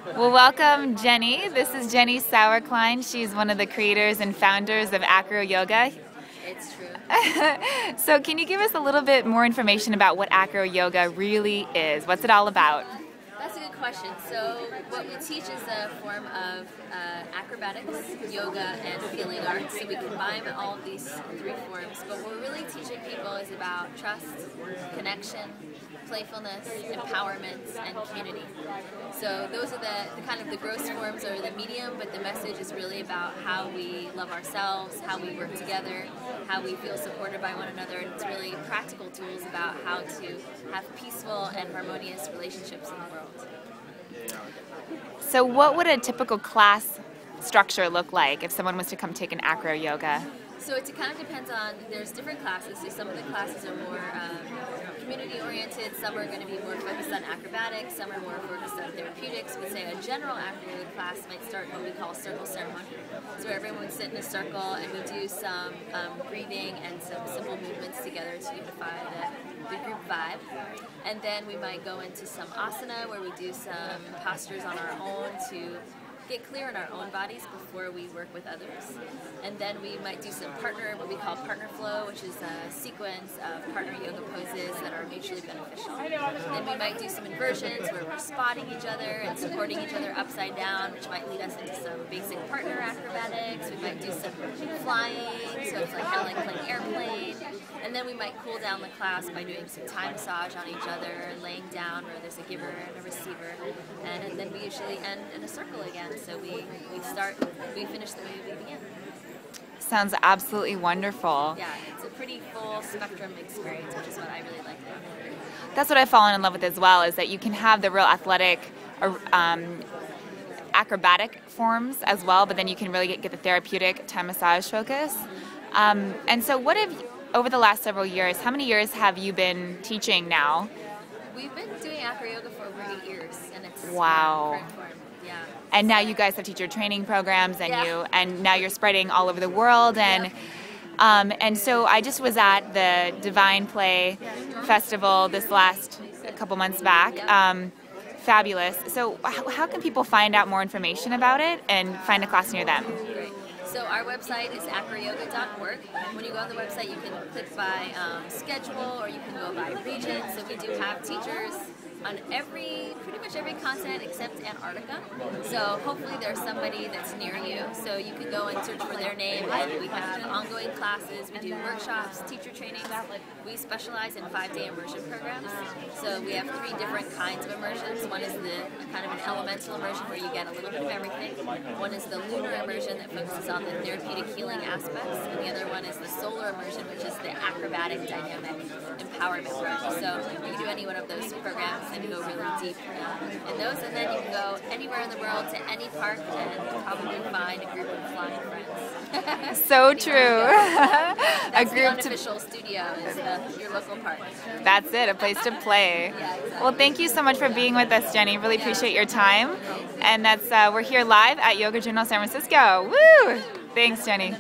Well, welcome, Jenny. This is Jenny Sauerklein. She's one of the creators and founders of AcroYoga. It's true. So can you give us a little bit more information about what AcroYoga really is? What's it all about? That's a good question. So what we teach is a form of acrobatics, yoga, and healing arts. So we combine all of these three forms. But what we're really teaching people is about trust, connection, playfulness, empowerment, and community. So those are the kind of the gross forms or the medium, but the message is really about how we love ourselves, how we work together, how we feel supported by one another, and it's really practical tools about how to have peaceful and harmonious relationships in the world. So what would a typical class structure look like if someone was to come take an AcroYoga? So it kind of depends on, there's different classes. So some of the classes are more community oriented, some are going to be more focused on acrobatics, some are more focused on therapeutics. We'd say a general acroyoga class might start what we call circle ceremony. So everyone would sit in a circle and we do some breathing and some simple movements together to unify the group vibe. And then we might go into some asana where we do some postures on our own to get clear in our own bodies before we work with others. And then we might do some what we call partner flow, which is a sequence of partner yoga poses that are mutually beneficial. Then we might do some inversions where we're spotting each other and supporting each other upside down, which might lead us into some basic partner acrobatics. We might do some flying, so it's like kind of like playing airplane. And then we might cool down the class by doing some Thai massage on each other, laying down where there's a giver and a receiver. And then we usually end in a circle again. So we finish the way we began. Sounds absolutely wonderful. Yeah, it's a pretty full spectrum experience, which is what I really like. That's what I've fallen in love with as well, is that you can have the real athletic, acrobatic forms as well, but then you can really get the therapeutic Thai massage focus. And so over the last several years, how many years have you been teaching now? We've been doing AcroYoga for over 8 years, and it's wow. current form. Yeah. And now you guys have teacher training programs, and now you're spreading all over the world, and so I just was at the Divine Play Festival this last couple months back. Fabulous. So how can people find out more information about it and find a class near them? Great. So our website is acroyoga.org. When you go on the website, you can click by schedule, or you can go by region. So we do have teachers on pretty much every continent except Antarctica. So hopefully there's somebody that's near you. So you can go and search for their name, and we have ongoing classes. We do workshops, teacher trainings. We specialize in 5-day immersion programs. So we have 3 different kinds of immersions. One is the kind of an elemental immersion where you get a little bit of everything. One is the lunar immersion that focuses on the therapeutic healing aspects. And the other one is the solar immersion, which is the acrobatic dynamic empowerment work. So you can do any one of those programs and go really deep in those, and then you can go anywhere in the world to any park and probably find a group of flying friends. So true. That's the unofficial studio is your local park. That's it, a place to play. Yeah, exactly. Well, thank you so much for being with us, Jenny. Really appreciate your time. And we're here live at Yoga Journal San Francisco. Woo! Thanks, Jenny.